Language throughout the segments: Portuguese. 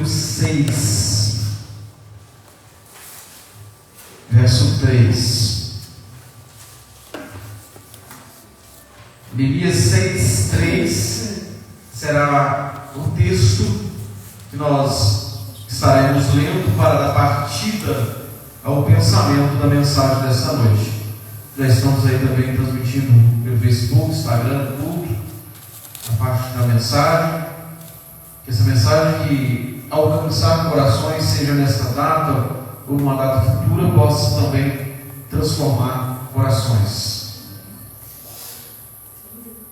6, verso 3. Neemias 6, 3 será o texto que nós estaremos lendo para dar partida ao pensamento da mensagem desta noite. Já estamos aí também transmitindo pelo Facebook, Instagram, tudo, a parte da mensagem. Que essa mensagem que alcançar corações, seja nesta data ou numa data futura, possa também transformar corações.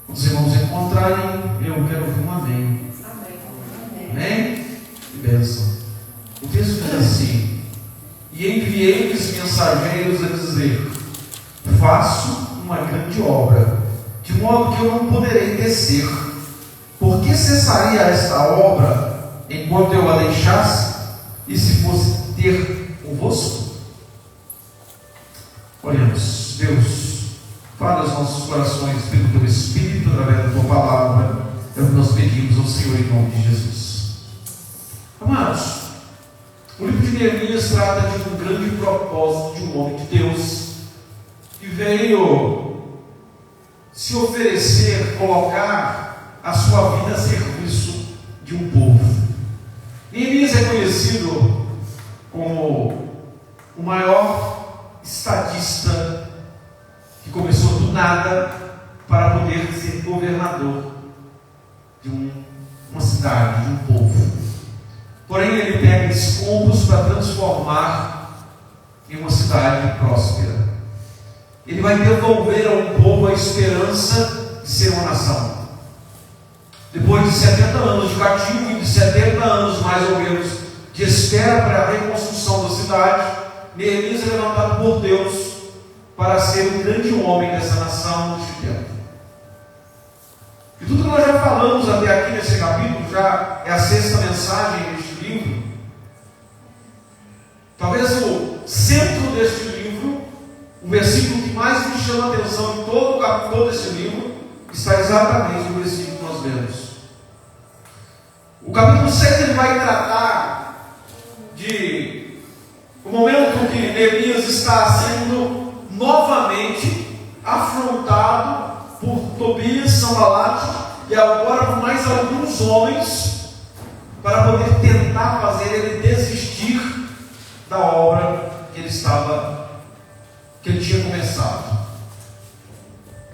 Quando os irmãos encontrarem, eu quero ouvir um amém. Amém? Que bênção. O texto diz assim: e enviei-lhes mensageiros a dizer: faço uma grande obra, de modo que eu não poderei descer. Por que cessaria esta obra enquanto eu a deixasse, e se fosse ter convosco? Oremos. Deus, fala aos nossos corações pelo teu Espírito, através da tua palavra. É o que nós pedimos ao Senhor em nome de Jesus. Amados, o livro de Neemias trata de um grande propósito de um homem de Deus que veio se oferecer, colocar a sua vida a serviço de um povo. Neemias é conhecido como o maior estadista que começou do nada para poder ser governador de uma cidade, de um povo. Porém, ele pega escombros para transformar em uma cidade próspera. Ele vai devolver a um povo a esperança de ser uma nação. Depois de 70 anos de cativo e de 70 anos mais ou menos de espera para a reconstrução da cidade, Neemias é levantado por Deus para ser o grande homem dessa nação neste tempo. E tudo que nós já falamos até aqui nesse capítulo, já é a 6ª mensagem deste livro. Talvez o centro deste livro, o versículo que mais me chama a atenção em todo esse livro, está exatamente no versículo que nós lemos. O capítulo 6 ele vai tratar de o momento que Neemias está sendo novamente afrontado por Tobias, Sanbalate e agora por mais alguns homens para poder tentar fazer ele desistir da obra que ele tinha começado.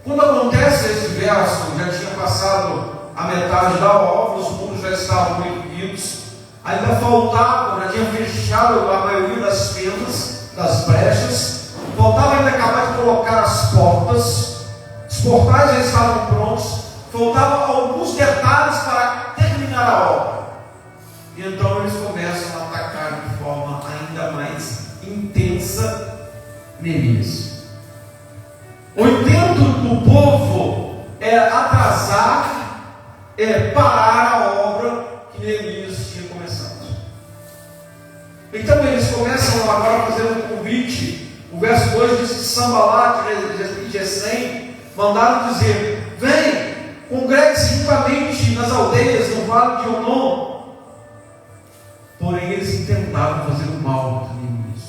Quando acontece esse verso, já tinha passado a metade da obra, os muros já estavam erguidos, ainda faltava, já tinha fechado a maioria das fendas, das brechas, faltava ainda acabar de colocar as portas, os portais já estavam prontos, faltavam alguns detalhes para terminar a obra. E então eles começam a atacar de forma ainda mais intensa Neemias. O intento do povo é atrasar, é parar a obra que Neemias tinha começado. Então eles começam agora a fazer um convite. O verso 2 diz que Sanbalate e Gesem mandaram dizer: vem, congregue-se juntamente nas aldeias, no vale de Onom. Porém eles intentaram fazer o mal a Neemias.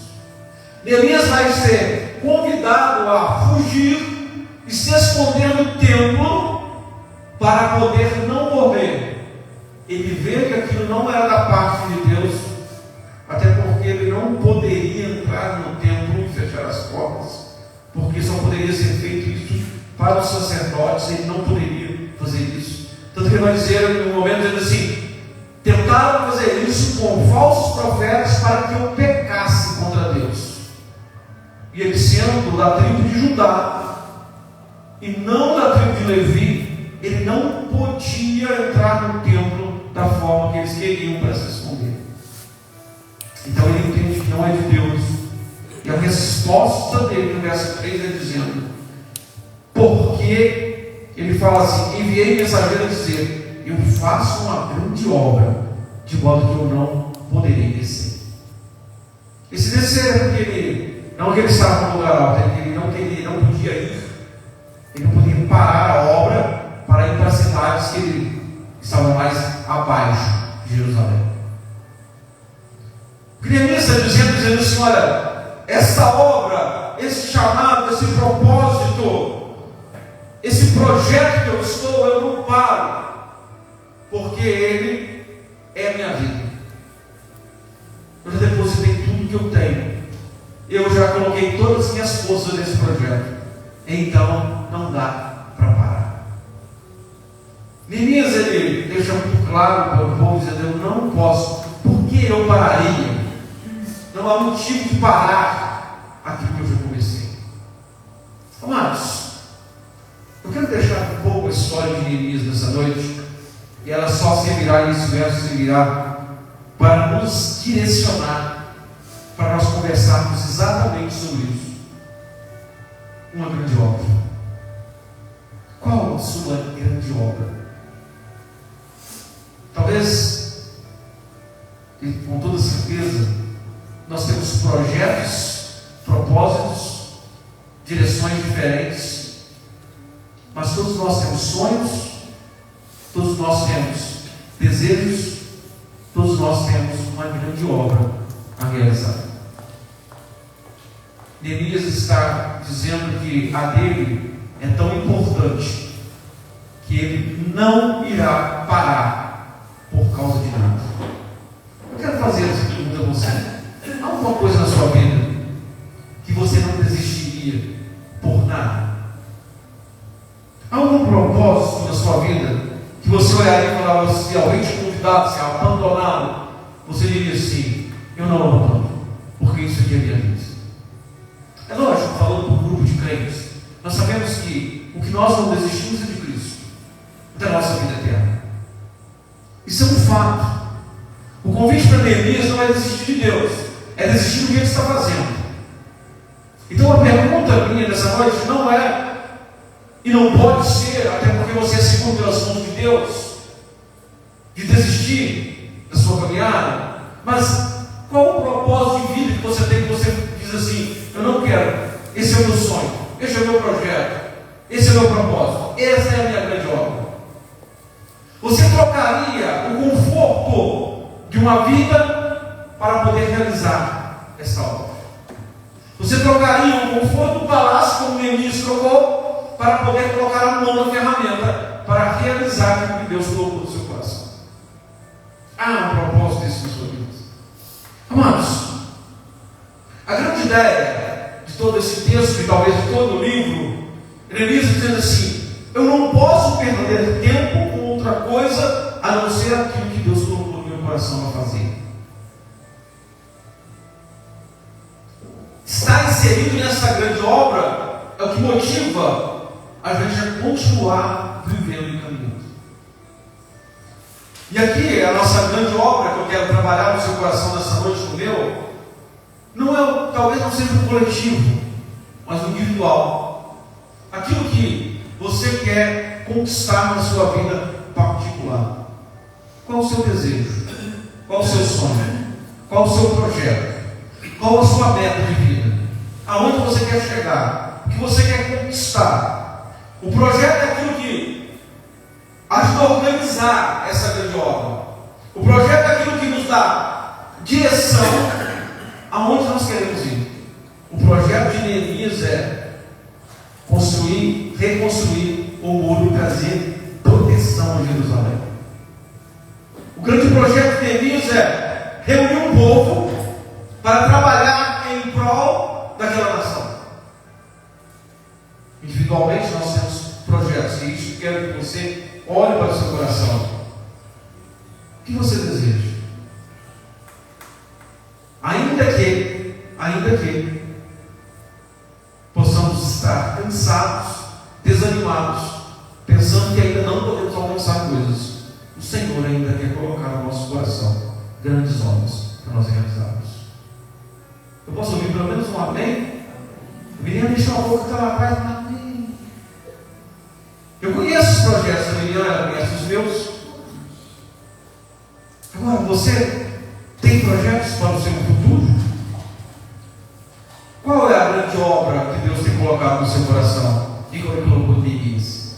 Neemias vai ser convidado a fugir e se esconder no templo para poder não morrer. Ele vê que aquilo não era da parte de Deus, até porque ele não poderia entrar no templo e fechar as portas, porque só poderia ser feito isso para os sacerdotes, ele não poderia fazer isso. Tanto que ele vai dizer no momento dizendo assim: tentaram fazer isso com falsos profetas para que eu pecasse contra Deus. E ele, sendo da tribo de Judá e não da tribo de Levi, ele não podia entrar no templo da forma que eles queriam para se esconder. Então ele entende que não é de Deus. E a resposta dele no verso 3 é dizendo: porque ele fala assim: enviei mensageiro a dizer, eu faço uma grande obra, de modo que eu não poderei descer. Esse descer é porque ele não que ele estava no lugar alto, é que ele não podia ir, ele não podia parar a obra para ir para as cidades que estavam mais abaixo de Jerusalém. O que Neemias está dizendo assim: olha, essa obra, esse chamado, esse propósito, esse projeto que eu estou, eu não paro, porque ele é a minha vida. Eu já depositei tudo que eu tenho, eu já coloquei todas as minhas forças nesse projeto, então não dá para parar. Neemias, ele deixa muito claro para o povo, dizendo: eu não posso, por que eu pararia? Não há motivo de parar aquilo que eu já comecei. Amados, eu quero deixar um pouco a história de Neemias nessa noite, e ela só servirá, esse verso servirá para nos direcionar, para nós conversarmos exatamente sobre isso. Uma grande obra. Qual a sua grande obra? Talvez, e com toda certeza, nós temos projetos, propósitos, direções diferentes, mas todos nós temos sonhos, todos nós temos desejos, todos nós temos uma grande obra a realizar. Neemias está dizendo que a dele é tão importante que ele não irá parar por causa de nada. Eu quero fazer essa pergunta a você. Há alguma coisa na sua vida que você não desistiria por nada? Há algum propósito na sua vida que você olharia e falaria: se alguém te convidasse a abandoná-lo, você diria assim: eu não abandono, porque isso aqui é minha vida. É lógico, falando para um grupo de crentes, nós sabemos que o que nós não desistimos é de Cristo, da nossa vida eterna. Isso é um fato. O convite para Neemias não é desistir de Deus, é desistir do que ele está fazendo. Então a pergunta minha nessa noite não é, e não pode ser, até porque você é seguro pelas mãos de Deus, de desistir da sua caminhada, mas qual o propósito de vida que você tem, que você diz assim: eu não quero, esse é o meu sonho, esse é o meu projeto, esse é o meu propósito, essa é a minha grande obra. Você trocaria o conforto de uma vida para poder realizar essa obra? Você trocaria o conforto do palácio, como Neemias trocou, para poder colocar a mão na ferramenta para realizar aquilo que Deus colocou no seu coração? Há um propósito desse na sua vida. Amados, a grande ideia de todo esse texto, e talvez de todo o livro, Neemias dizendo assim: eu não posso perder tempo com outra coisa a não ser aquilo que Deus colocou no meu coração a fazer. Estar inserido nessa grande obra é o que motiva a gente a continuar vivendo e caminhando. E aqui a nossa grande obra que eu quero trabalhar no seu coração nessa noite, no meu, não é, talvez não seja um coletivo, mas um individual. Aquilo que você quer conquistar na sua vida particular. Qual o seu desejo? Qual o seu sonho? Qual o seu projeto? Qual a sua meta de vida? Aonde você quer chegar? O que você quer conquistar? O projeto é aquilo que ajuda a organizar essa grande obra. O projeto é aquilo que nos dá direção aonde nós queremos ir. O projeto de Neemias é construir, reconstruir o muro e trazer proteção a Jerusalém. O grande projeto de Neemias é reunir um povo para trabalhar em prol daquela nação. Individualmente nós temos projetos, e isso quero que você olhe para o seu coração. O que você deseja? Ainda que possamos estar cansados, desanimados, pensando que ainda não podemos alcançar coisas, o Senhor ainda quer colocar no nosso coração grandes obras para nós realizarmos. Eu posso ouvir pelo menos um amém? A menina deixou a boca que estava atrás, amém. Eu conheço os projetos da menina, ela conhece os meus. Agora, você tem projetos para o seu futuro? Qual é a grande obra que Deus tem colocado no seu coração? E como ele colocou Neemias?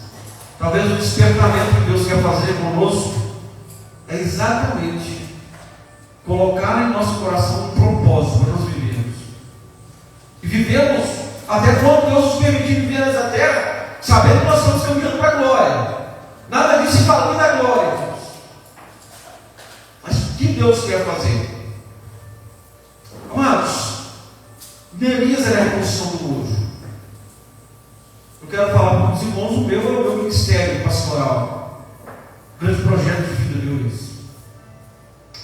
Talvez o despertamento que Deus quer fazer conosco é exatamente colocar em nosso coração um propósito para nós vivermos. E vivemos até quando Deus nos permitir viver nessa terra, sabendo que nós estamos caminhando para a glória. Nada disso fala da glória, irmãos. Mas o que Deus quer fazer? Amados, Neemias era a reconstrução do muro. Eu quero falar para os irmãos, o meu ministério pastoral, grande projeto de vida, Deus.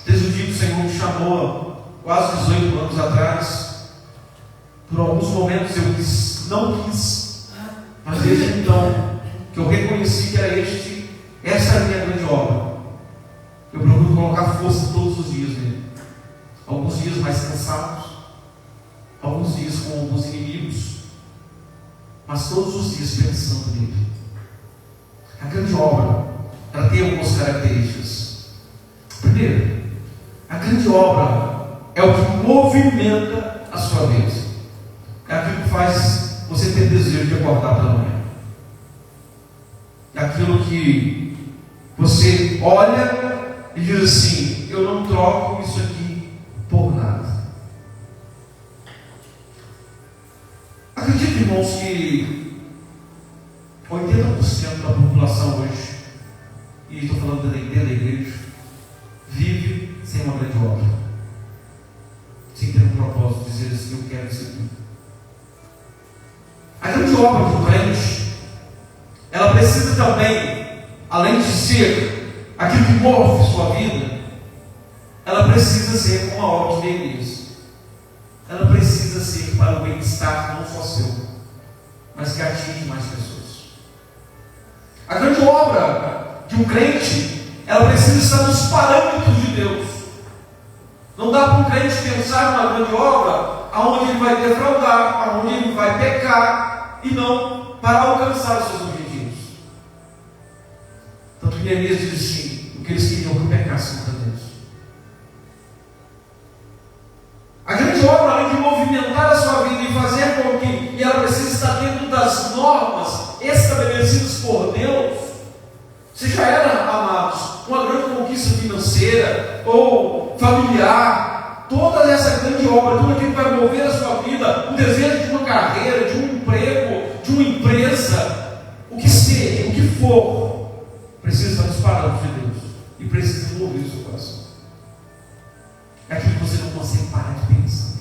Desde o dia que o Senhor me chamou, quase 18 anos atrás, por alguns momentos eu não quis, mas desde então, que eu reconheci que era essa era a minha grande obra. Eu procuro colocar força todos os dias nele. Alguns dias mais cansados, alguns dias com alguns inimigos, mas todos os dias pensando nele. A grande obra, ela tem algumas características. Primeiro, a grande obra é o que movimenta a sua vida. É aquilo que faz você ter desejo de acordar pela manhã. É aquilo que você olha e diz assim: eu não troco isso aqui por nada. Acredito, irmãos, que 80% da população hoje, e estou falando da igreja, vive sem uma grande obra, sem ter um propósito de dizer assim: eu quero isso aqui. A grande obra do crente, ela precisa também, além de ser aquilo que move sua vida, ela precisa ser como a obra de Neemias. Ela precisa ser para o bem-estar não só seu, mas que atinge mais pessoas. A grande obra de um crente, ela precisa estar nos parâmetros de Deus. Não dá para um crente pensar numa grande obra aonde ele vai defraudar, aonde ele vai pecar, e não para alcançar os seus objetivos. Tanto que Neemias diz assim: o que eles queriam que eu pecasse contra Deus. A grande obra, além de movimentar a sua vida e fazer com que, e ela precisa estar dentro das normas estabelecidas por Deus. Se já era, amados, uma grande conquista financeira ou familiar, toda essa grande obra, tudo aquilo que vai mover a sua vida, o desejo de uma carreira, de um emprego, de uma empresa, o que seja, o que for, precisa estar nos parâmetros de Deus e precisa mover o seu coração. É aquilo que você não consegue parar de pensar.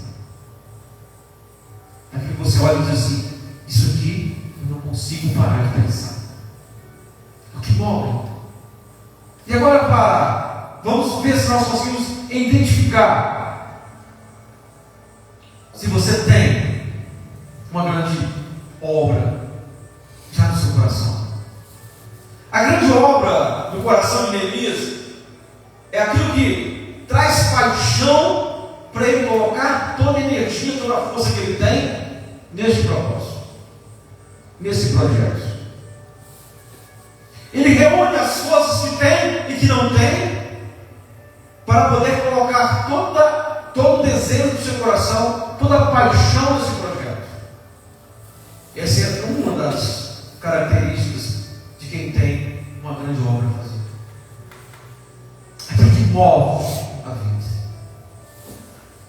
É aquilo que você olha e diz assim: isso aqui eu não consigo parar de pensar. É o que move. E agora vamos ver se nós conseguimos identificar se você tem uma grande obra já no seu coração. A grande obra do coração de Neemias é aquilo que traz paixão para ele colocar toda a energia, toda a força que ele tem neste propósito, nesse projeto. Ele reúne as forças que tem e que não tem para poder colocar todo o desejo do seu coração, toda a paixão nesse projeto. Essa é uma das características de quem tem uma grande obra a fazer. Aquilo que move a vida.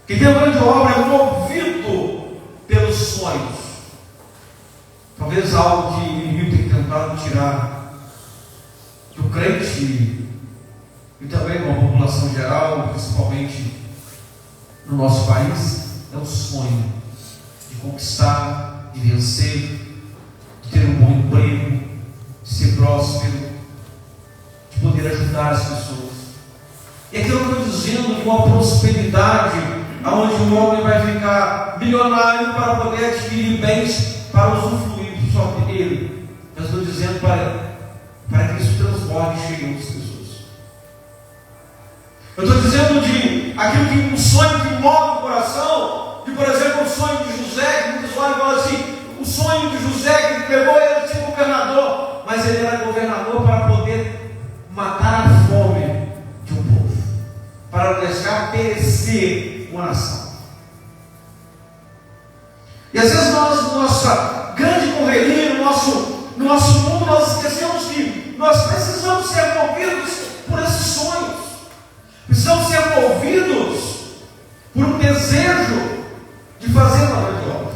Quem tem uma grande obra é movido pelos sonhos. Talvez algo que o inimigo tem tentado tirar do crente e também com a população geral, principalmente no nosso país, é o sonho de conquistar, de vencer, de ter um bom emprego, de ser próspero, de poder ajudar as pessoas. E aqui eu estou dizendo de uma prosperidade onde o homem vai ficar milionário para poder adquirir bens para usufruir só dele. Mas estou dizendo para que isso transborde e chegue a outras pessoas. Eu estou dizendo de aquilo que um sonho que move o coração, de por exemplo o sonho de José, que muitos olham e falam assim: o sonho de José que levou ele a ser governador, mas ele era governador para poder matar a fome de um povo, para não deixar perecer uma nação. E às vezes nossa grande correria, no nosso mundo, nós esquecemos que nós precisamos ser movidos por esses sonhos. Precisamos ser movidos desejo de fazer uma grande obra.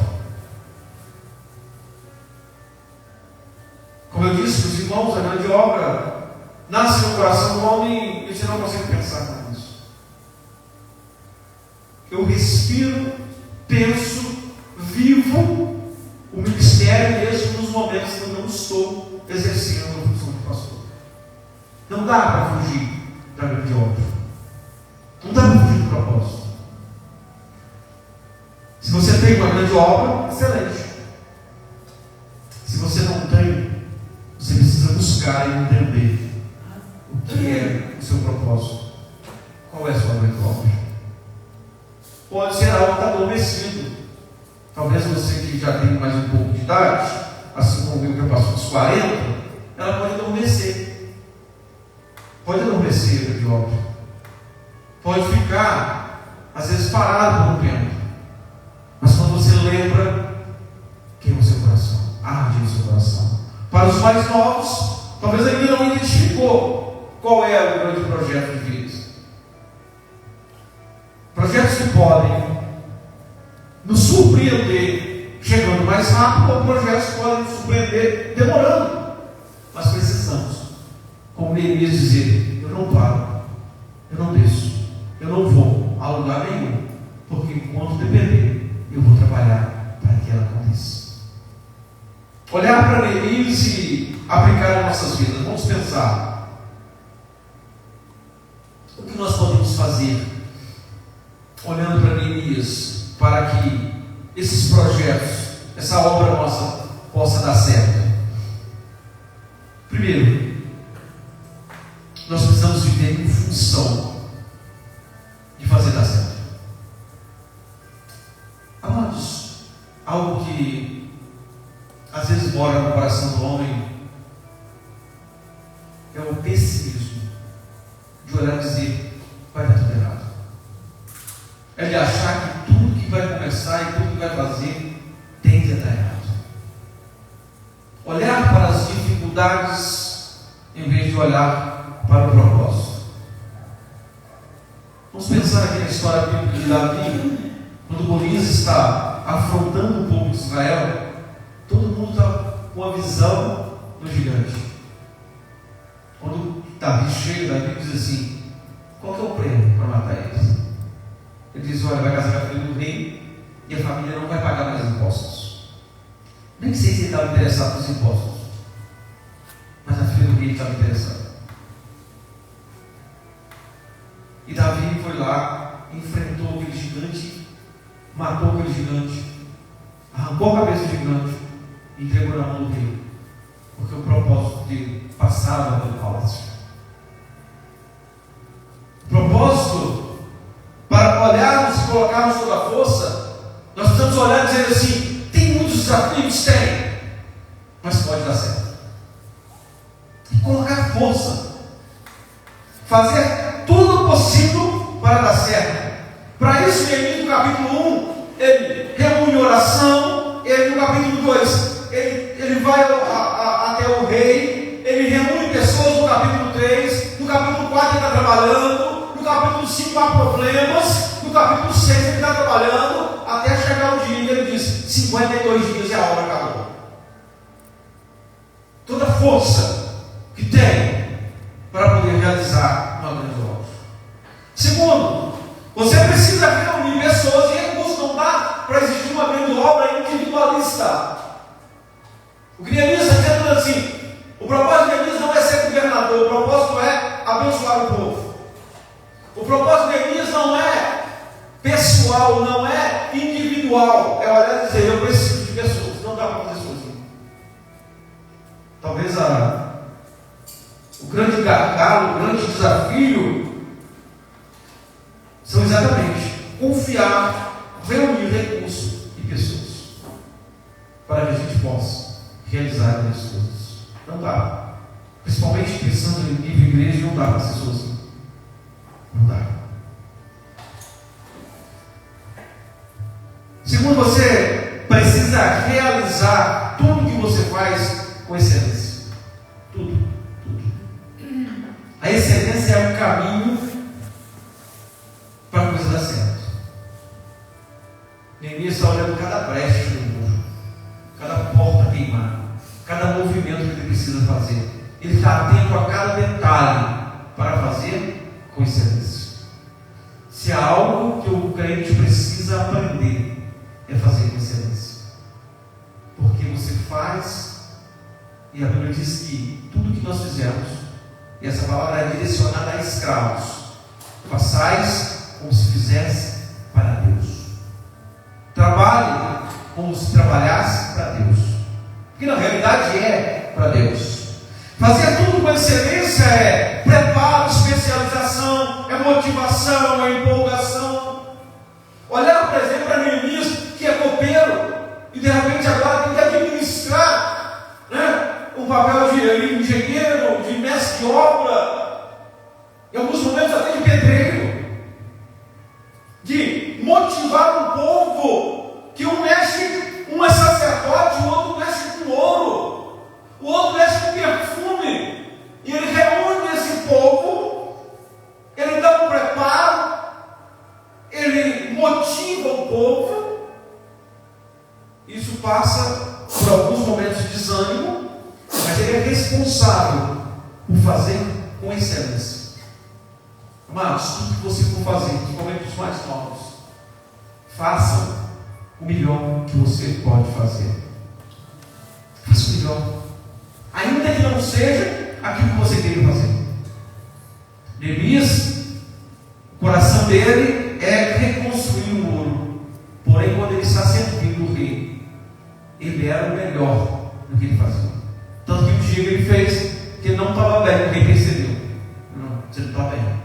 Como eu disse para os irmãos, a grande obra nasce no coração do homem e você não consegue pensar nisso. Eu respiro, penso, vivo o ministério mesmo nos momentos que eu não estou exercendo a função de pastor. Não dá para fugir da grande obra. Não dá para fugir do propósito. Se você tem uma grande obra, excelente. Se você não tem, você precisa buscar e entender o que é o seu propósito. Qual é a sua grande obra? Pode ser algo que está adormecido. Talvez você que já tem mais um pouco de idade, assim como eu que passou dos 40, ela pode adormecer. Pode adormecer a grande obra. Pode ficar, às vezes, parado por um tempo. Mas quando você lembra, queima o seu coração, arde o seu coração. Para os mais novos, talvez ainda não identificou qual é o grande projeto de vida. Projetos que podem nos surpreender chegando mais rápido, ou projetos que podem nos surpreender demorando. Mas precisamos, como Neemias, dizer: eu não paro, eu não desço, eu não vou a lugar nenhum, porque enquanto depender, eu vou trabalhar para que ela aconteça. Olhar para Neemias e aplicar em nossas vidas. Vamos pensar: o que nós podemos fazer olhando para Neemias para que esses projetos, essa obra nossa, possa dar certo? Primeiro, nós precisamos viver em função de fazer dar certo. Amados, algo que às vezes mora no coração do homem é o pessimismo de olhar e dizer: vai dar tudo errado. É de achar que tudo que vai começar e tudo que vai fazer tende a dar errado. Olhar para as dificuldades em vez de olhar para o propósito. Vamos pensar aqui na história bíblica de Davi. Quando Golias está afrontando o povo de Israel, todo mundo está com a visão do gigante. Quando Davi chega, Davi diz assim: qual que é o prêmio para matar eles? Ele diz: olha, vai casar com a filha do rei e a família não vai pagar mais impostos. Nem sei se ele estava interessado nos impostos, mas a filha do rei estava interessada. E Davi foi lá, enfrentou aquele gigante, matou aquele gigante, arrancou a cabeça do gigante e entregou na mão do rei, porque o propósito dele passava pelo palácio. O propósito, para olharmos e colocarmos toda a força, nós precisamos olhar e dizer assim: tem muitos desafios? Tem, mas pode dar certo. E colocar força, fazer tudo o possível para dar certo. Para isso, Neemias, no capítulo 1, ele reúne oração. Ele, no capítulo 2, ele vai até o rei. Ele reúne pessoas no capítulo 3. No capítulo 4 ele está trabalhando. No capítulo 5 há problemas. No capítulo 6 ele está trabalhando. Até chegar o dia em que ele diz: 52 dias e a obra acabou. Toda a força que tem para poder realizar uma grande obra. Segundo, você precisa reunir pessoas e recursos. Não dá para existir uma grande obra individualista. O que Neemias está dizendo assim: o propósito de Neemias não é ser governador, o propósito é abençoar o povo. O propósito de Neemias não é pessoal, não é individual. É olhar e dizer: eu preciso de pessoas. Não dá para fazer sozinho. Talvez o grande gargalo, o grande desafio são exatamente confiar, reunir recursos e pessoas para que a gente possa realizar as coisas. Não dá. Principalmente pensando em nível igreja, não dá para ser sozinho. Não dá. Segundo, você precisa realizar tudo que você faz com excelência. Tudo. A excelência é um caminho para a coisa dar certo. está olhando cada brecha do muro, cada porta queimada, cada movimento que ele precisa fazer. Ele está atento a cada detalhe para fazer com excelência. Se há algo que o crente precisa aprender, é fazer com excelência. Porque você faz, e a Bíblia diz que tudo que nós fizemos, e essa palavra é direcionada a escravos, façais como se fizesse para Deus. Trabalhe como se trabalhasse para Deus, porque na realidade é para Deus. Fazer tudo com excelência é preparo, especialização, é motivação, é empolgação. Olhar, por exemplo, para Neemias, que é copeiro, e de repente agora tem que administrar, um papel de engenheiro, de mestre de obra, em alguns momentos até de pedreiro, de motivar um povo, que um é sacerdote, o outro mexe com ouro, o outro mexe com perfume, e ele reúne esse povo, ele dá um preparo, ele motiva o povo. Isso passa por alguns momentos de desânimo, mas ele é responsável por fazer com excelência. Amados, tudo que você for fazer, principalmente os mais novos, faça o melhor que você pode fazer. Faça o melhor, ainda que não seja aquilo que você queria fazer. Neemias, o coração dele é reconstruir o muro. Porém, quando ele está servindo o rei, ele era o melhor do que ele fazia. Tanto que o dia que ele fez, que ele não estava bem, o rei percebeu. Não, você não está bem.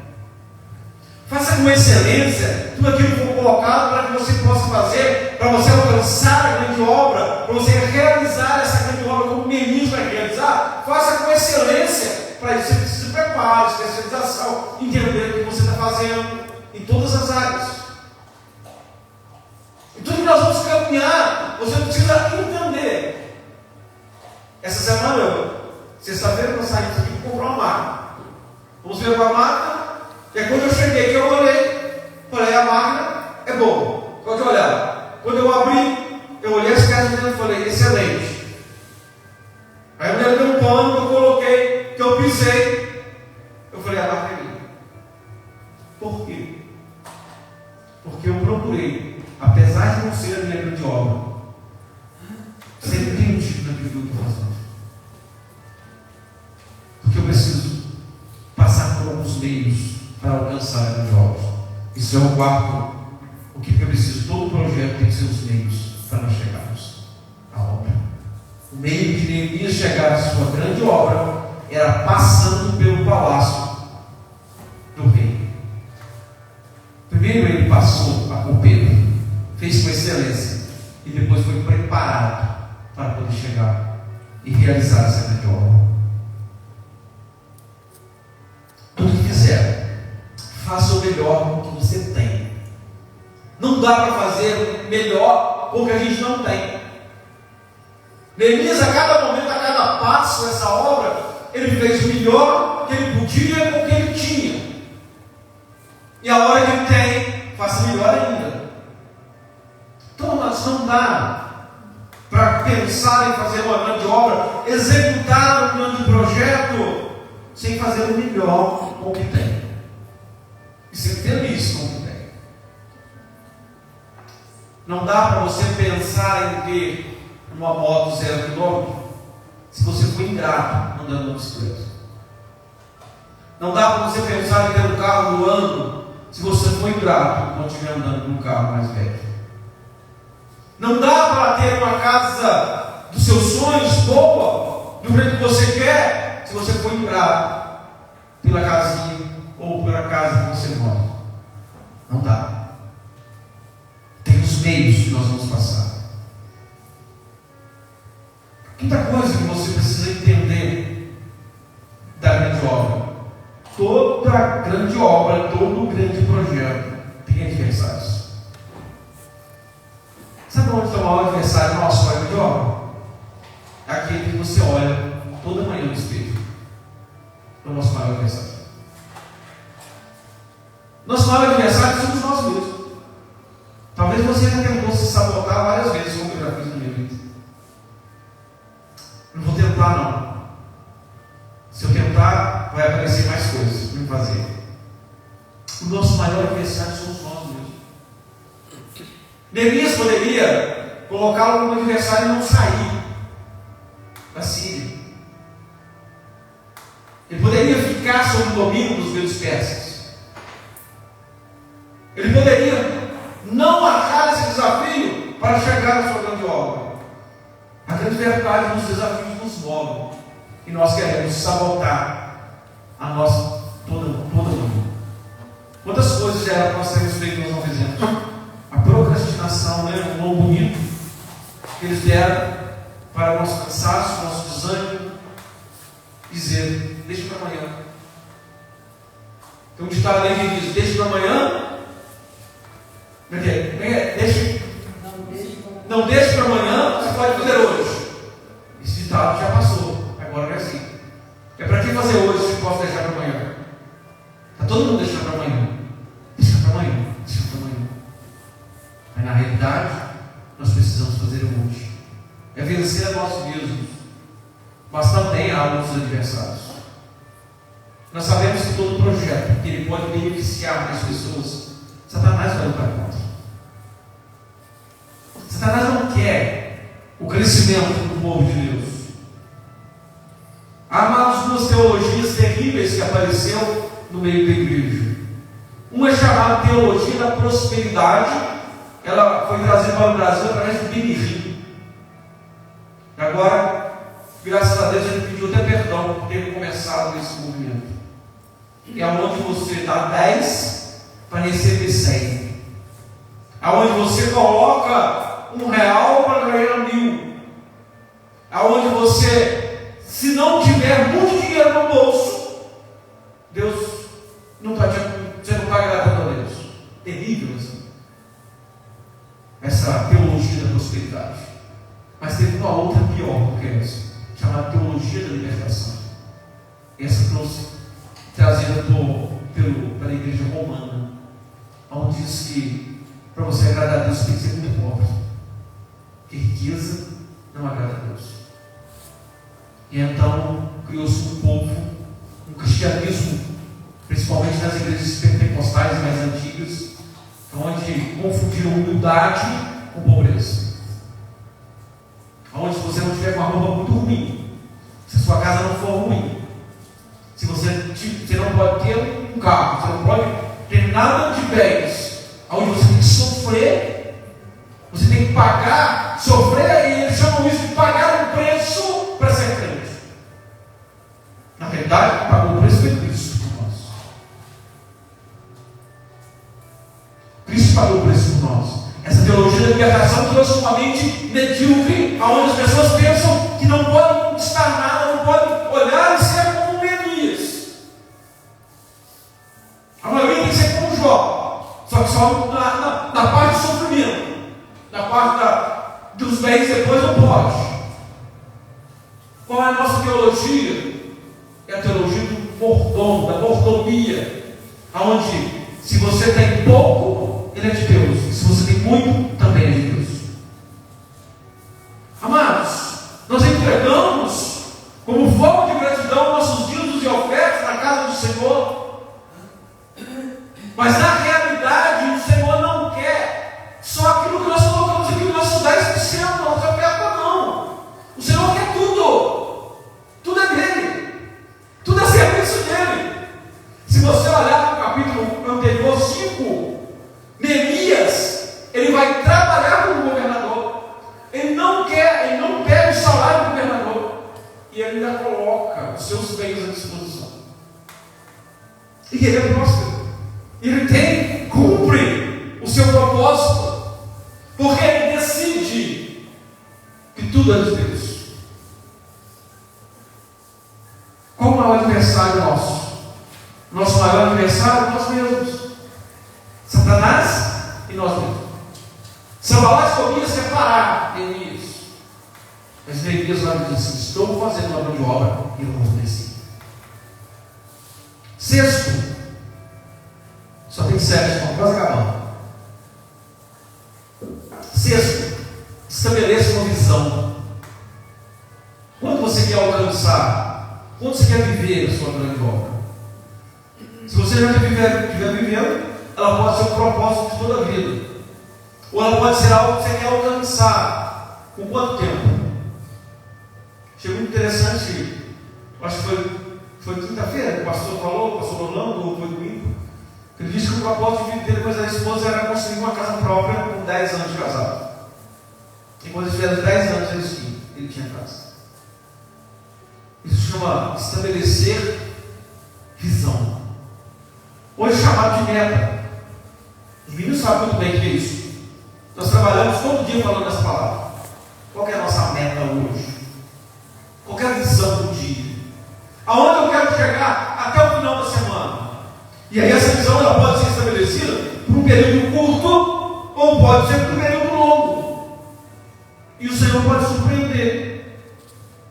Faça com excelência tudo aquilo que for colocado para que você possa fazer, para você alcançar a grande obra, para você realizar essa grande obra como o Neemias vai realizar. Faça com excelência. Para isso você precisa de preparo, especialização, entender o que você está fazendo em todas as áreas. E tudo que nós vamos caminhar, você precisa entender. Essa semana, sexta-feira, nós saímos aqui para comprar uma máquina. Vamos ver a máquina. E quando eu cheguei, que eu olhei, falei, a máquina é boa. Pode olhar. Quando eu abri, eu olhei as peças dele e falei, excelente. Aí a mulher deu um pano que eu coloquei, que eu pisei. Eu falei, a máquina é minha. Por quê? Porque eu procurei, apesar de não ser a minha grande obra, ser entendido naquilo que eu estou fazendo. Porque eu preciso passar por alguns meios para alcançar a grande obra. Isso é o quarto. O que eu preciso? Todo projeto tem que ser os meios para nós chegarmos à obra. O meio de Neemias chegar à sua grande obra era passando pelo palácio do rei. Primeiro ele passou a copeiro, fez com excelência, e depois foi preparado para poder chegar e realizar essa grande obra. Tudo que fizer, faça o melhor que você tem. Não dá para fazer melhor porque a gente não tem. Neemias, a cada momento, a cada passo dessa obra, ele fez o melhor que ele podia com o que ele tinha. E a hora que ele tem, faça melhor ainda. Então, nós não dá para pensar em fazer uma grande obra, executar um grande projeto, sem fazer o melhor com o que tem. E ser feliz com o que tem. Não dá para você pensar em ter uma moto 0 km se você for ingrato andando na bicicleta. Não dá para você pensar em ter um carro do ano se você for ingrato quando estiver andando num carro mais velho. Não dá para ter uma casa dos seus sonhos boa, do jeito que você quer, se você for ingrato pela casinha ou pela casa que você mora. Não dá. Tem os meios que nós vamos passar. Quinta coisa que você precisa entender da grande obra. Toda grande obra, todo grande projeto tem adversários. Sabe onde está o maior adversário nosso para a grande obra? É aquele que você olha toda manhã no espelho. É o nosso maior adversário. Nosso maior adversário somos nós mesmos. Talvez você já tentou se sabotar O nosso maior adversário somos nós mesmos. Neemias poderia colocar como adversário e não sair da Síria. Ele poderia ficar sob o domínio dos medos persas. Ele poderia não marcar esse desafio para chegar na sua grande obra. A grande verdade dos desafios nos move. E nós queremos sabotar a nossa toda vida. Quantas coisas já era que nós temos feito e nós não fizemos? A procrastinação, né? Um nome bonito que eles deram para o nosso cansaço, o nosso desânimo, dizer, deixa para amanhã. Tem um ditado aí que diz, deixa para amanhã. Como é que é? Não deixe para amanhã, você pode fazer hoje. Esse ditado já passou, agora não é assim. É para que fazer hoje se posso deixar para amanhã? Está todo mundo deixando para amanhã. Deixa para amanhã, deixa para amanhã. Mas na realidade, nós precisamos fazer hoje. É vencer a nós mesmos, mas também a outros adversários. Nós sabemos que todo projeto que ele pode beneficiar mais pessoas, Satanás vai lutar contra. Satanás não quer o crescimento do povo de Deus. Há mais duas teologias terríveis que apareceu no meio da igreja. Uma é chamada teologia da prosperidade. Ela foi trazida para o Brasil através do Benihim. Agora, graças a Deus, ele pediu até perdão por ter começado esse movimento. É onde você dá 10 para receber 100. Aonde você coloca R$1 para ganhar 1000. Aonde você, se não tiver muito dinheiro no bolso, Deus não está você não está agradando a Deus. Terrível essa teologia da prosperidade. Mas teve uma outra pior do que essa, chamada teologia da libertação. Essa trouxe, trazida pela igreja romana, onde diz que para você agradar a Deus tem que ser muito pobre, que riqueza não agrada a Deus. E então criou-se um povo, um cristianismo, principalmente nas igrejas pentecostais mais antigas, onde confundiram humildade com pobreza. Onde se você não tiver uma roupa muito ruim, se a sua casa não for ruim, se você não pode ter um carro, você não pode ter nada de bens, onde você tem que sofrer, você tem que pagar, sofrer, e eles chamam isso de pagar um preço para ser crente. Na verdade, pagou o preço de Cristo por nós. Cristo pagou o preço por nós. Essa teologia da libertação trouxe uma mente medíocre, onde as pessoas pensam que não podem conquistar nada, não podem olhar e ser como Neemias. A maioria tem que ser como Jó, só que só na parte do sofrimento, na parte dos bens depois não pode. Qual é a nossa teologia? É a teologia do mordomo, da mordomia, onde se você tem pouco, ele é de Deus. Se você tem muito, também é de Deus. Amados, nós entregamos como forma de gratidão nossos dízimos e ofertas na casa do Senhor. Mas na realidade, o Senhor não quer só aquilo que nós colocamos aqui nos nossos 10%, na nossa oferta, não. O Senhor quer tudo. Tudo é dele. Tudo é serviço dele. Se você olhar no capítulo anterior, 5, Neemias, ele vai trabalhar como governador. Ele não pega o salário do governador. E ele ainda coloca os seus bens à disposição. E ele é próspero. Ele cumpre o seu propósito. Porque ele decide que tudo é de Deus. Qual o maior adversário nosso? Nosso maior adversário é nós mesmos. Satanás e nós mesmos. Sanbalate queria separar Neemias. Mas Neemias lá diz assim: estou fazendo uma grande obra e eu vou descer. Sexto, só tem 7, estão quase acabando. Sexto, estabeleça uma visão. Quando você quer alcançar, quando você quer viver a sua grande obra, Se você já estiver vivendo, ela pode ser um propósito de toda a vida. Ou ela pode ser algo que você quer alcançar. Com quanto tempo? Achei muito interessante. Acho que foi quinta-feira que o pastor falou, o pastor Orlando, ou foi domingo. Ele disse que o propósito de vida depois da esposa era construir uma casa própria com 10 anos de casado. E quando eles tiveram 10 anos, ele tinha casa. Isso se chama estabelecer visão. Hoje é chamado de meta. Os meninos sabem muito bem o que é isso. Nós trabalhamos todo dia falando essa palavra. Qual é a nossa meta hoje? Qual é a visão do dia? Aonde eu quero chegar até o final da semana? E aí essa visão ela pode ser estabelecida por um período curto ou pode ser por um período longo. E o Senhor pode surpreender,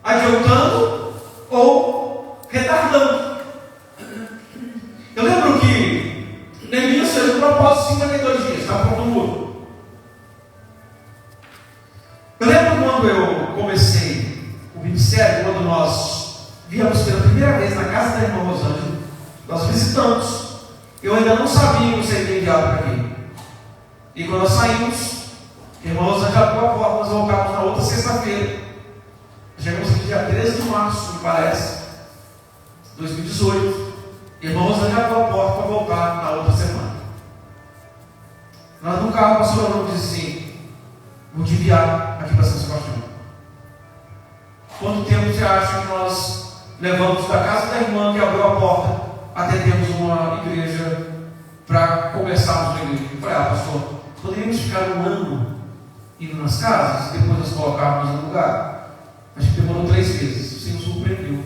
adiantando ou retardando. Eu lembro que Neemias fez um propósito de 52 dias, está pronto o muro. Eu lembro quando eu comecei o ministério, quando nós viemos pela primeira vez na casa da irmã Rosângela, nós visitamos. Eu ainda não sabia que eu seria enviado para aqui. E quando nós saímos, a irmã Rosângela abriu a porta, nós voltamos na outra sexta-feira. Chegamos aqui dia 13 de março, me parece, 2018. A irmã Rosângela abriu a porta para voltar na outra semana. Nós no carro, o pastor Orlando disse assim: vou te enviar aqui para São Sebastião. Quanto tempo você acha que nós levamos da casa da irmã que abriu a porta até termos uma igreja para começarmos a igreja? Eu falei: pastor, poderíamos ficar um ano indo nas casas e depois nós colocarmos no lugar? Acho que demorou 3 vezes. O Senhor surpreendeu,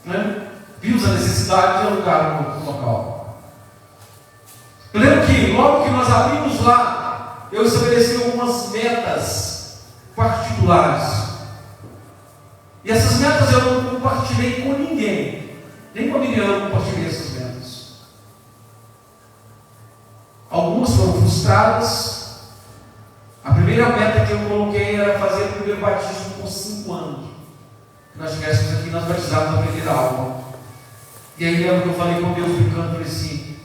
né? Vimos a necessidade de alugar no local. Eu lembro que logo que nós abrimos lá, eu estabeleci algumas metas particulares. E essas metas eu não compartilhei com ninguém. Nem com a Miriam eu compartilhei essas metas. Algumas foram frustradas. A primeira meta que eu coloquei era fazer o primeiro batismo com 5 anos. Que nós estivéssemos aqui, nós batizávamos a primeira alma. E aí lembro que eu falei com Deus brincando, falei assim: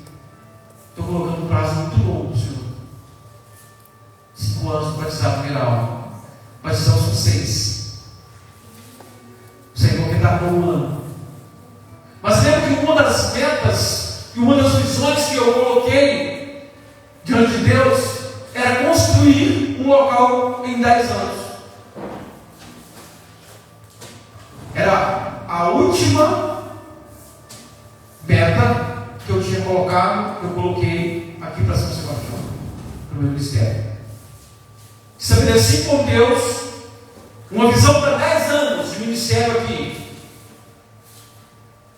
estou colocando um prazo muito longo, Senhor. 5 anos para batizar a primeira alma. Batizar são 6. O Senhor que está com um ano. Mas lembro que uma das metas e uma das visões que eu coloquei diante de Deus era construir um local em 10 anos. Era a última meta que eu tinha colocado, que eu coloquei aqui para São Sebastião, para o meu ministério. Estabeleci com Deus uma visão para 10 anos de ministério aqui.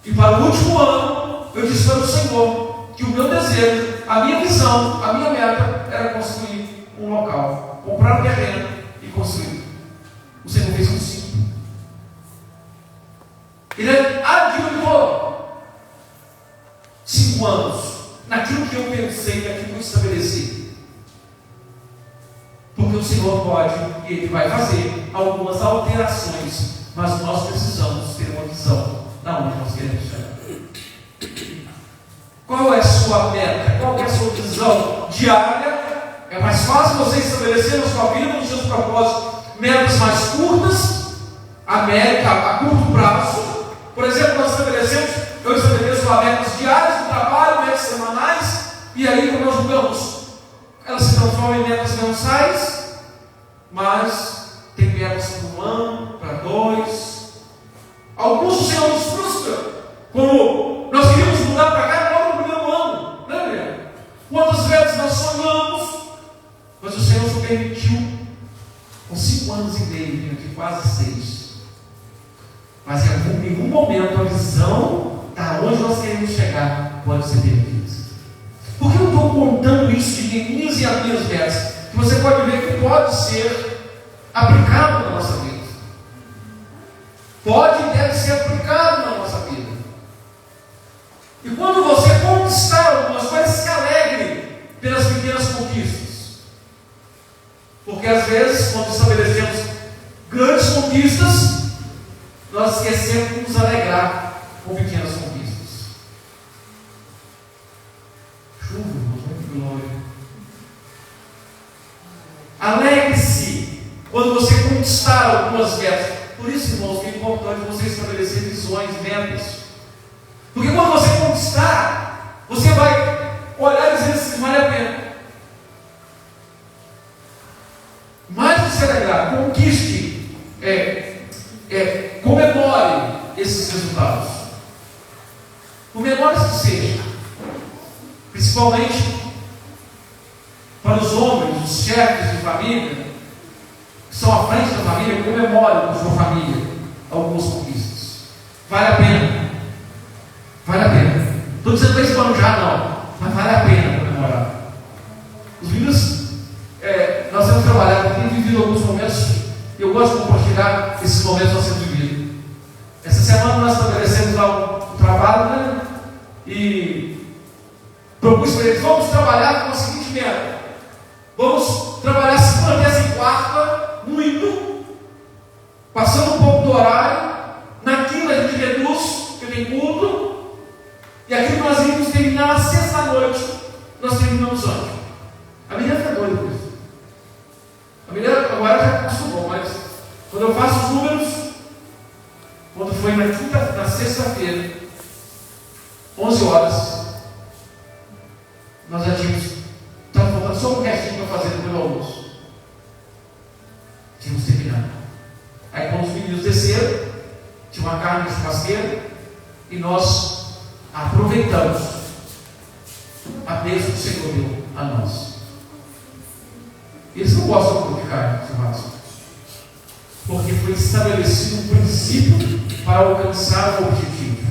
E para o último ano, eu disse para o Senhor que o meu desejo, a minha visão, a minha meta era construir um local, comprar um terreno e construir. O Senhor fez com 5. Ele adiantou 5 anos naquilo que eu pensei, naquilo que eu estabeleci. Porque o Senhor pode e Ele vai fazer algumas alterações, mas nós precisamos ter uma visão da onde nós queremos chegar. Qual é a sua meta? Qual é a sua visão diária? É mais fácil você estabelecer na sua vida, nos seus propósitos, metas mais curtas, a curto prazo. Por exemplo, eu estabeleço metas diárias de trabalho, metas semanais, e aí quando nós julgamos, elas se transformam em metas mensais, mas tem metas para 1 ano, para 2. Alguns o Senhor nos frustra, como nós queríamos mudar para cá logo no primeiro ano, né, Leandro? Quantas vezes nós sonhamos, mas o Senhor só permitiu com 5 anos e meio, vindo aqui quase 6. Mas em nenhum momento a visão da onde nós queremos chegar pode ser perdida. Por que eu estou contando isso de minhas e as minhas metas? Que você pode ver que pode ser aplicado na nossa vida. Pode e deve ser aplicado na nossa vida. E quando você conquistar algumas coisas, se alegre pelas pequenas conquistas. Porque às vezes, quando estabelecemos grandes conquistas, nós esquecemos de nos alegrar com pequenas conquistas. Alegre-se quando você conquistar algumas metas. Por isso, irmãos, que é importante você estabelecer visões, metas. Porque quando você conquistar, você vai olhar e dizer assim: vale a pena. Mais do que se alegrar, conquiste, comemore esses resultados. Por menores que sejam, principalmente para os homens, os chefes de família, que são à frente da família, comemore com sua família algumas conquistas. Vale a pena. Vale a pena. Estou dizendo para esbanjar, não, mas vale a pena comemorar. Os meninos, nós temos trabalhado, temos vivido alguns momentos, e eu gosto de compartilhar esses momentos que nós temos vivido. Essa semana nós estabelecemos lá um trabalho, né? E propus para eles: vamos trabalhar com a seguinte meta. Vamos trabalhar segunda, terça e quarta, muito, passando um pouco do horário. Naquilo a gente reduz, porque tem culto, e aquilo que nós íamos terminar na sexta-noite, nós terminamos antes. A menina fica doida com isso. A menina agora já acostumou, mas quando eu faço os números, quando foi na sexta-feira, 11 horas, nós já tínhamos, estava faltando só um restinho para fazer depois do almoço. Tínhamos terminado. Aí quando os meninos desceram, tinha uma carne de churrasqueira, e nós aproveitamos a bênção que o Senhor deu a nós. Eles não gostam muito de carne de churrasco, porque foi estabelecido um princípio para alcançar o objetivo.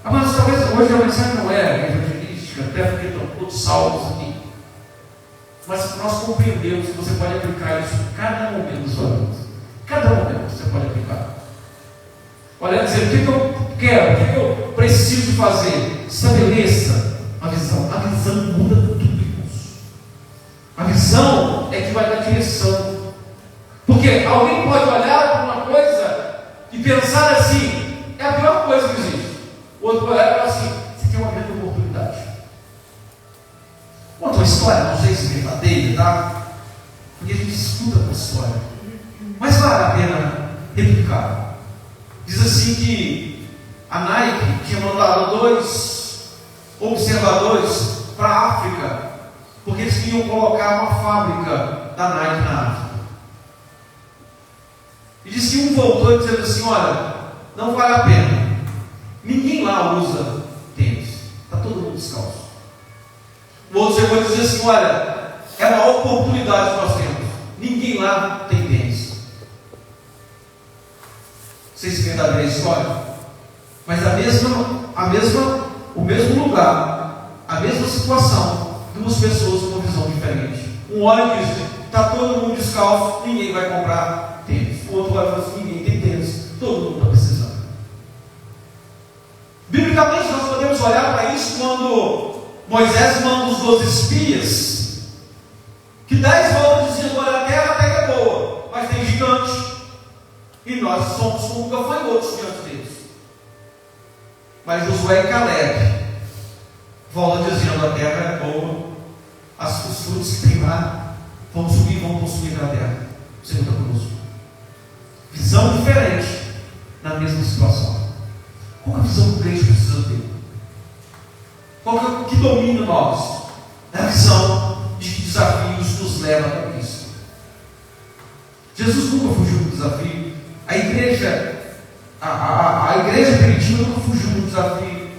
Mas talvez hoje a mensagem não é evangelística, até porque estão todos salvos aqui. Mas nós compreendemos que você pode aplicar isso em cada momento da sua vida. Cada momento você pode aplicar. Olha, dizer, o que eu quero, o que eu preciso fazer? Estabeleça a visão. A visão muda tudo, irmãos. A visão é que vai dar direção. Porque alguém pode olhar para uma coisa e pensar assim: é a pior coisa que existe. O outro olhar e falar assim: você tem uma grande oportunidade. Conta uma história, não sei se é verdadeira, tá? Porque a gente escuta a história, mas vale a pena replicar. Diz assim que a Nike tinha mandado 2 observadores para a África, porque eles queriam colocar uma fábrica da Nike na África. E diz que um voltou dizendo assim: olha, não vale a pena. Ninguém lá usa tênis. Está todo mundo descalço. O outro chegou a dizer assim: olha, é uma oportunidade que nós temos. Ninguém lá tem tênis. Vocês entenderam a história? Mas o mesmo lugar, a mesma situação, 2 pessoas com uma visão diferente. Um olha e diz: está todo mundo descalço, ninguém vai comprar tênis. O outro olha e fala assim: ninguém tem tênis, todo mundo está precisando. Biblicamente nós podemos olhar para isso quando Moisés manda os 12 espias, que 10 voltam dizendo: olha, a terra até que é boa, mas tem gigante, e nós somos como gafanhotos diante deles. Mas Josué e Caleb voltam dizendo: a terra é boa, os frutos que tem lá vão subir, vão possuir a terra. O Senhor está conosco. Visão diferente na mesma situação. Qual é a visão que o crente precisa ter? Qual é o que domina nós? É a visão de que desafios nos levam à conquista. Jesus nunca fugiu do desafio. A igreja primitiva nunca fugiu do desafio.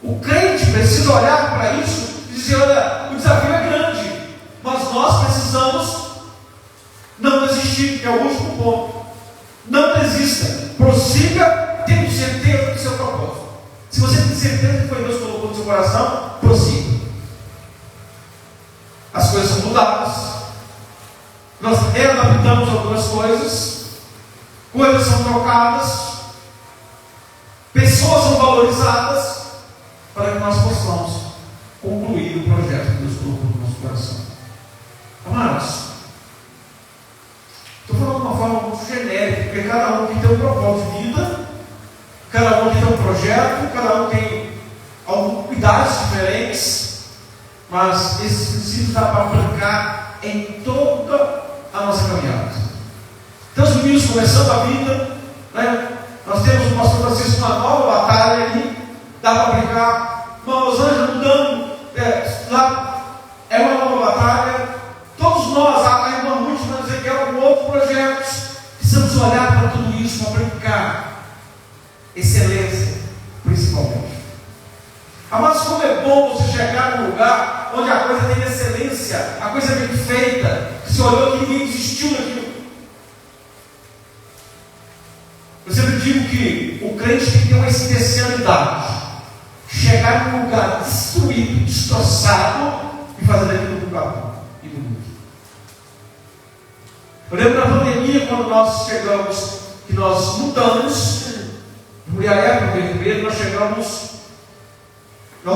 O crente precisa olhar para isso e dizer: olha, o desafio é grande, mas nós precisamos não desistir, que é o último ponto. Não desista, prossiga, tendo certeza do seu propósito. Se você tem certeza que foi Deus que colocou no seu coração, prossiga. As coisas são mudadas, nós readaptamos algumas coisas são trocadas, pessoas são valorizadas, para que nós possamos concluir o projeto que Deus colocou no nosso coração. Amados, estou falando de uma forma muito genérica, porque cada um tem um propósito de vida, cada um tem um projeto, cada um tem algumas cuidados diferentes, mas esses princípios dá para aplicar em toda a nossa caminhada. Então, os meninos começando a vida, né? Nós temos o pastor Francisco uma nova batalha ali, dá para brincar. Irmãos, Ângela mudando, lá é uma nova batalha. Todos nós, a irmã Ruth vai dizer que é um outro projeto. Precisamos olhar para tudo isso para brincar. Excelência, principalmente. Amados, como é bom você chegar num lugar onde a coisa tem excelência, a coisa é bem feita, que você olhou que ninguém desistiu daquilo. Eu sempre digo que o crente tem que ter uma especialidade: chegar num lugar destruído, destroçado e fazer daquilo um lugar bom e bonito. Eu lembro na pandemia, quando nós chegamos, que nós mudamos de Muriaé para o Vermelho, nós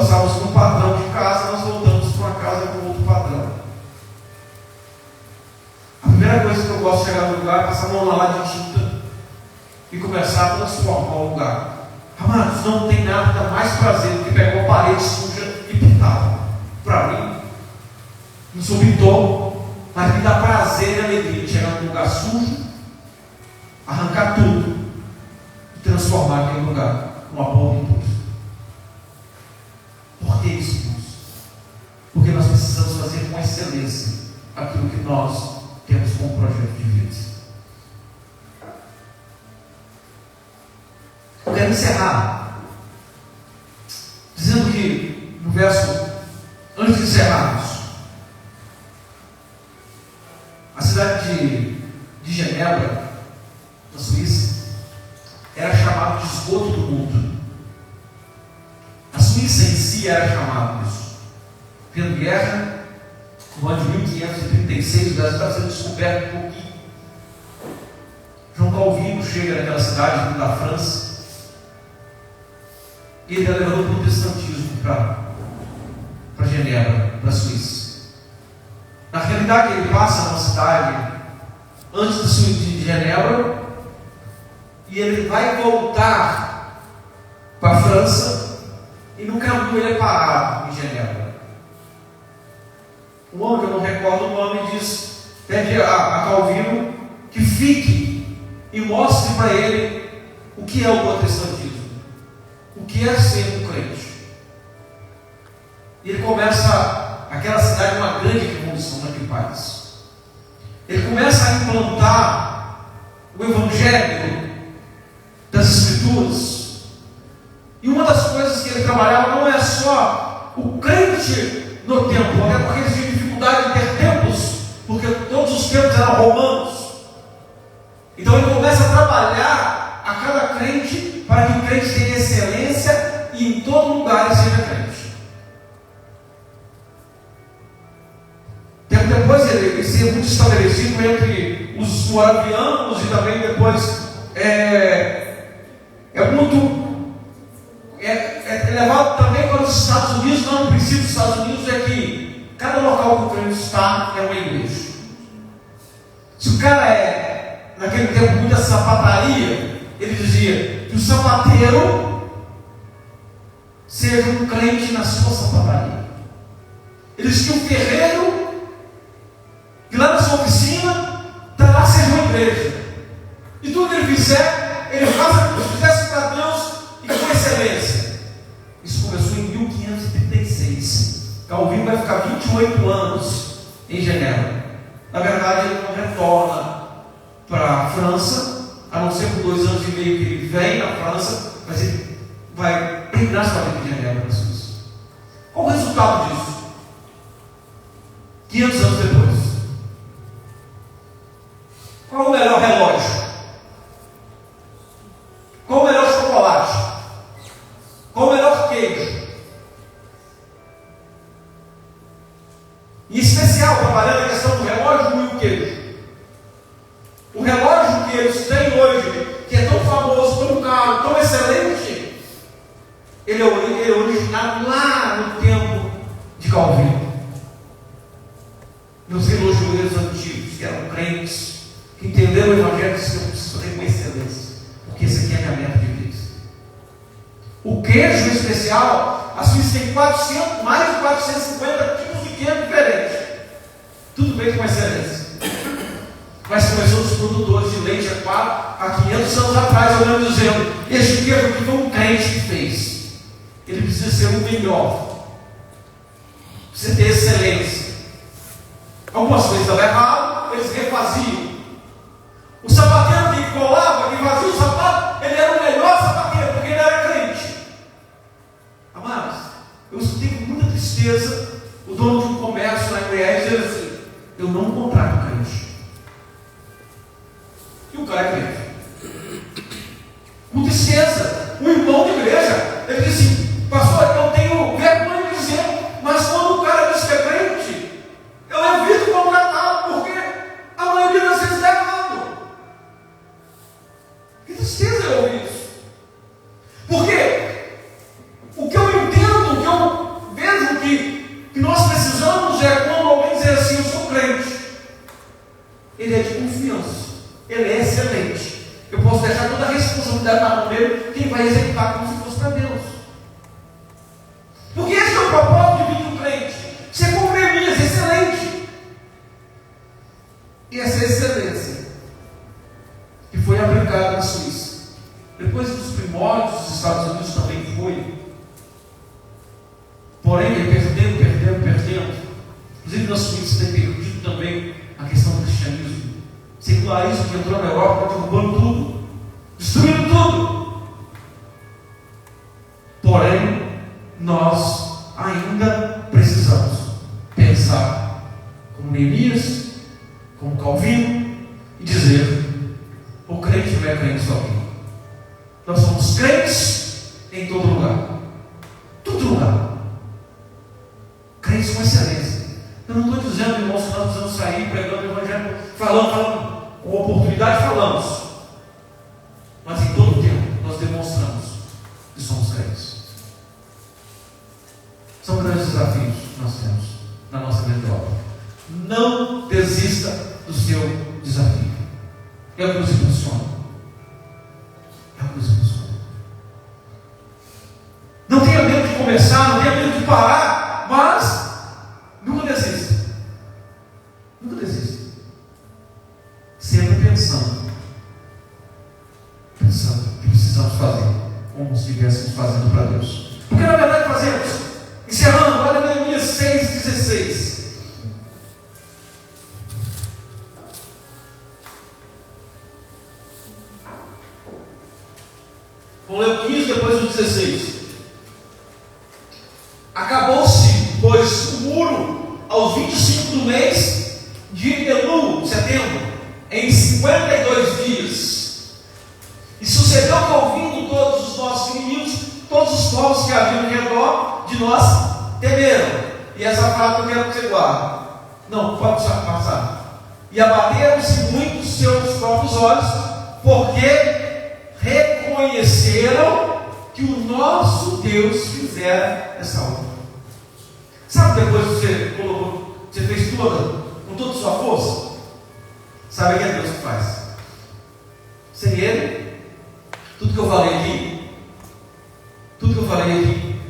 estávamos com um padrão de casa, nós voltamos para uma casa com outro padrão. A primeira coisa que eu gosto de chegar no lugar é passar a mão lá de tinta e começar a transformar o lugar. Amados, não tem nada que dá mais prazer do que pegar uma parede suja e pintá-la. Para mim, não sou pintor, mas me dá prazer e alegria de chegar num lugar sujo, arrancar tudo e transformar aquele lugar numa boa pintura. Por que isso, irmãos? Porque nós precisamos fazer com excelência aquilo que nós temos como projeto de vida. Eu quero encerrar dizendo que no verso, antes de encerrarmos, a cidade de Genebra, na Suíça, era chamada de esgoto do mundo. A Suíça em si era chamada disso. Tendo guerra, no ano de 1536, o Brasil está sendo descoberto um pouquinho. João Calvino chega naquela cidade da França e ele levou o protestantismo para Genebra, para a Suíça. Na realidade, ele passa numa cidade antes de Genebra e ele vai voltar para a França. E no caminho ele é parado em Genebra. Um homem que eu não recordo o nome pede a Calvino que fique e mostre para ele o que é o protestantismo, o que é ser um crente. E ele começa, aquela cidade, uma grande revolução naquele país. Ele começa a implantar o evangelho das Escrituras. E uma das coisas que ele trabalhava não é só o crente no templo, até porque eles tinham dificuldade de ter templos, porque todos os templos eram romanos. Então ele começa a trabalhar a cada crente para que o crente tenha excelência e em todo lugar ele seja crente. Tempo depois ele ser muito estabelecido entre os moravianos e também depois é levado também para os Estados Unidos. Não, o princípio dos Estados Unidos é que cada local que o crente está é uma igreja. Se o cara naquele tempo, muita sapataria, ele dizia que o sapateiro seja um crente na sua sapataria. Ele dizia que o ferreiro, que lá na sua oficina, lá seja uma igreja. E tudo que ele fizer, ele faça como se fizesse para Deus e com excelência. Isso começou em 1536. Calvino vai ficar 28 anos em Genebra. Na verdade, ele não retorna para a França, a não ser por 2 anos e meio que ele vem na França, mas ele vai terminar sua vida em Genebra, na Suíça. Qual o resultado disso? 500 anos depois. Qual é o melhor relógio? Qual o melhor chocolate? Qual o melhor queijo? Em especial, trabalhando a questão do relógio e o queijo. O relógio que eles têm hoje, que é tão famoso, tão caro, tão excelente, ele é originado lá no tempo de Calvino. Nos relojoeiros antigos, que eram crentes, que entenderam o Evangelho e disseram: eu preciso fazer com excelência, porque esse aqui é a minha meta de vida. O queijo em especial, a Suíça tem mais de 450 tipos de queijo diferentes. Tudo bem com excelência. Mas começou os produtores de leite há 500 anos atrás, olhando dizendo: este livro que foi um crente que fez, ele precisa ser o melhor, precisa ter excelência. Algumas coisas estavam erradas, eles refaziam. O sapateiro que colava, que fazia o sapato, ele era o melhor sapateiro, porque ele era crente. Amados, eu escutei com muita tristeza o dono de um comércio na Embraer dizendo assim: eu não contrato crente. E o cara é crente. Com tristeza, um irmão de igreja, ele disse assim: pastor, eu tenho vergonha de dizer, mas quando o cara diz que é crente, eu evito contratá-lo, porque a maioria das vezes é errado. Que tristeza eu ouvir isso. Porque o que eu entendo, o que eu vejo que nós precisamos é quando alguém diz assim: eu sou crente. Ele é de confiança, ele é excelente. Eu posso deixar toda a responsabilidade na mão dele, quem vai executar como se fosse para Deus. Porque esse é o propósito de vida do crente: ser como Neemias, excelente. E essa excelência que foi aplicada na Suíça, depois dos primórdios dos Estados Unidos também foi. Porém, perdendo. Inclusive na Suíça tem perdido também a questão do cristianismo. Secularismo que entrou na Europa, derrubando tudo, destruindo tudo. Porém, nós ainda precisamos pensar como Neemias, como Calvino, e dizer: o crente não é crente só aqui. Nós somos crentes em todo lugar. Todo lugar. Crentes com excelência. Eu não estou dizendo, irmãos, que nós precisamos sair pregando o evangelho, falando, com oportunidade falamos. Mas em todo tempo nós demonstramos que somos crentes. São grandes desafios que nós temos na nossa metrópole. Não desista do seu desafio. É o que nos impulsiona. É o que nos impulsiona. Não tenha medo de começar, não tenha medo de parar, mas nunca desista. Nunca desista. Sempre pensando que precisamos fazer como se estivéssemos fazendo para Deus. Porque na verdade fazemos. Encerrando, olha Neemias 6,16. Vamos ler o 15, depois o 16. Acabou-se, pois, o muro aos 25 do mês de Elul, setembro, em 52 dias. E sucedeu que, ouvindo todos os nossos inimigos, todos os povos que haviam ao redor de nós temeram. E essa frase eu quero que você guarde. Não, pode passar. E abateram-se muito os seus próprios olhos, porque reconheceram que o nosso Deus fizera essa obra. Sabe, depois que você colocou, você fez com toda a sua força? Sabe que é Deus que faz. Sem Ele, tudo que eu falei aqui,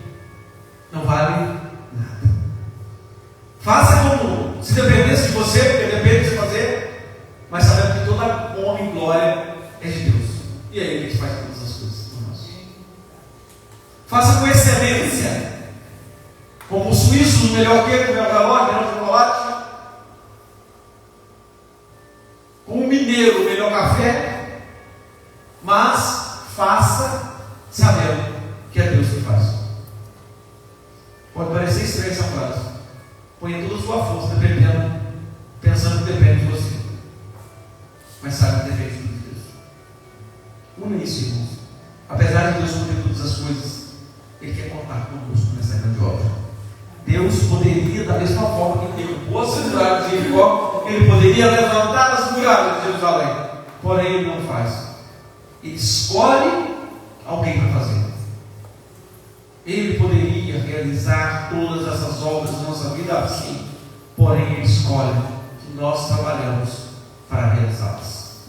não vale nada. Faça como se dependesse de você, porque depende de você fazer, mas sabendo que toda honra e glória é de Deus. E é Ele que faz todas as coisas por nós. Faça com excelência, como o suíço, o melhor queijo, o melhor galote, o melhor chocolate. Como o mineiro, o melhor café. Mas faça sabendo que é Deus que faz. Pode parecer estranha essa frase. Põe toda a sua força, pensando que depende de você. Mas sabe que depende de Deus. Una isso, irmãos. Apesar de Deus poder todas as coisas, Ele quer contar conosco nessa grande obra. Deus poderia, da mesma forma que derrubou as cidades de Jericó, Ele poderia levantar as muralhas de Jerusalém. Porém, Ele não faz. Ele escolhe alguém para fazer. Ele poderia realizar todas essas obras na nossa vida assim. Porém, Ele escolhe que nós trabalhamos para realizá-las.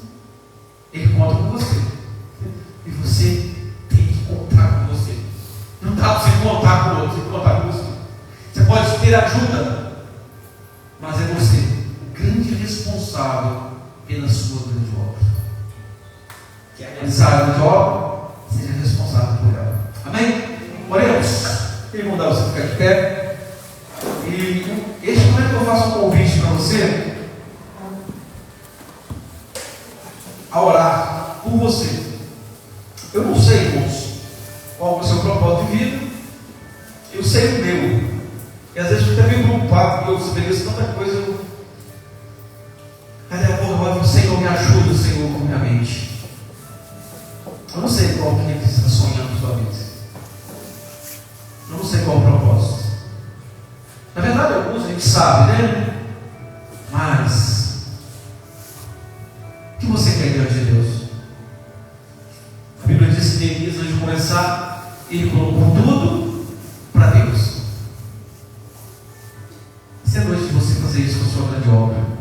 Ele conta com você. E você tem que contar com você. Não dá para você contar com o outro, você tem que contar com você. Você pode ter ajuda, mas é você responsável pela sua grande obra. Que a grande obra seja responsável por ela. Amém? Oremos. Queria mandar você ficar de pé. E este momento eu faço um convite para você a orar por você. Eu não sei, irmãos, qual é o seu propósito de vida. Eu sei o meu. E às vezes eu fico meio preocupado, porque eu mereço tanta coisa. Mas agora, Senhor, me ajuda, Senhor, com minha mente. Eu não sei qual que você está sonhando na sua vida. Eu não sei qual é o propósito. Na verdade, alguns a gente sabe, né? Mas o que você quer diante de Deus? A Bíblia diz que Neemias, antes de começar, ele colocou tudo para Deus. Se é noite de você fazer isso com a sua grande obra,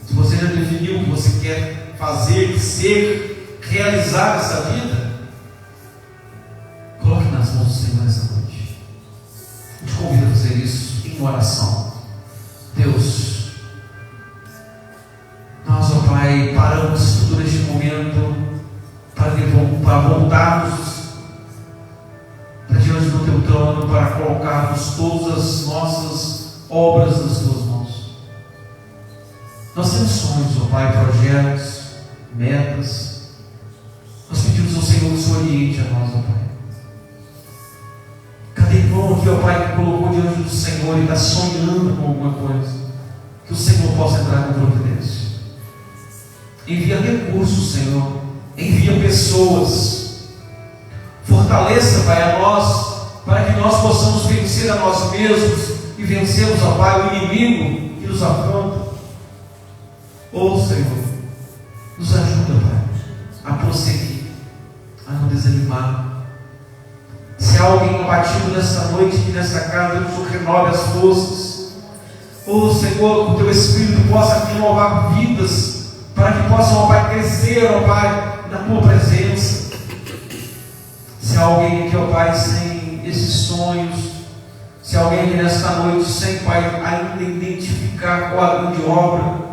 se você já definiu o que você quer fazer, ser, realizar essa vida, coloque nas mãos do Senhor nessa noite. Eu te convido a fazer isso em oração. Deus, nós, ó Pai, paramos tudo neste momento para voltarmos para diante do Teu trono, para colocarmos todas as nossas obras nas Tuas mãos. Nós temos sonhos, ó Pai, projetos, metas. Nós pedimos ao Senhor que se oriente a nós, ó Pai. Cada irmão aqui, ó Pai, que colocou diante do Senhor e está sonhando com alguma coisa, que o Senhor possa entrar com providência. Envia recursos, Senhor. Envia pessoas. Fortaleça, Pai, a nós, para que nós possamos vencer a nós mesmos e vencermos, ó Pai, o inimigo que nos afronta. Senhor, nos ajuda, Pai, a prosseguir, a não desanimar. Se há alguém abatido nesta noite e nesta casa, Deus, o renove as forças. Senhor, que o Teu Espírito possa renovar vidas, para que possam, ó Pai, crescer, ó Pai, na Tua presença. Se há alguém aqui, ó Pai, sem esses sonhos, se há alguém aqui nesta noite sem, Pai, ainda identificar qual a grande obra,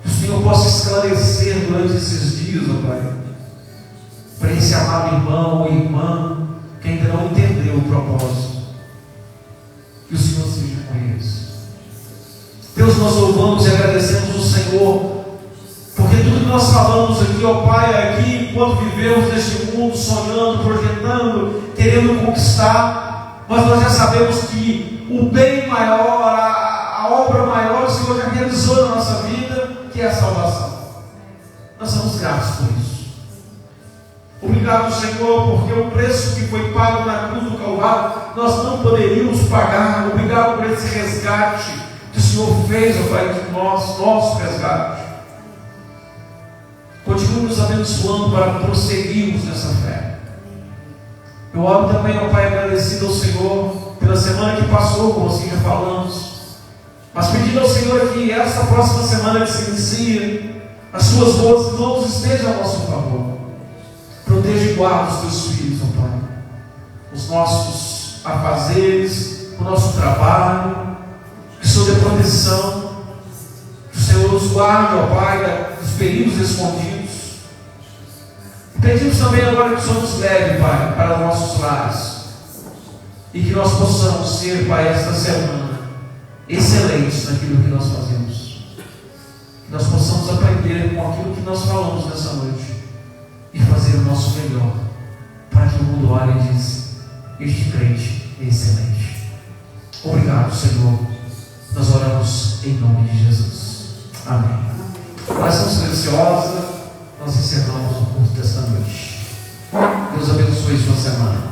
que o Senhor possa esclarecer durante esses dias, ó Pai, para esse amado irmão ou irmã que ainda não entendeu o propósito, que o Senhor seja com eles. Deus, nós louvamos e agradecemos o Senhor, porque tudo que nós falamos aqui, ó Pai, aqui, enquanto vivemos neste mundo, sonhando, projetando, querendo conquistar, mas nós já sabemos que o bem maior, a obra maior, o Senhor já realizou na nossa vida, que é a salvação. Nós somos gratos por isso. Obrigado, Senhor, porque o preço que foi pago na cruz do Calvário, nós não poderíamos pagar. Obrigado por esse resgate que o Senhor fez, ó Pai, de nosso resgate. Continue nos abençoando para prosseguirmos nessa fé. Eu oro também, ó Pai, agradecido ao Senhor pela semana que passou, como assim já falamos, mas pedindo ao Senhor que essa próxima semana que se inicia, as Suas boas mãos estejam a nosso favor. Proteja e guarda os Teus filhos, ó Pai, os nossos afazeres, o nosso trabalho, que o Senhor dê proteção, que o Senhor nos guarde, ó Pai, dos perigos escondidos. Pedimos também agora que o Senhor nos leve, Pai, para nossos lares, e que nós possamos ser, Pai, esta semana excelentes naquilo que nós fazemos, que nós possamos aprender com aquilo que nós falamos nessa noite e fazer o nosso melhor, para que o mundo olhe e diz: este crente é excelente. Obrigado, Senhor. Nós oramos em nome de Jesus. Amém. Oração silenciosa. Nós encerramos o culto desta noite. Deus abençoe sua semana.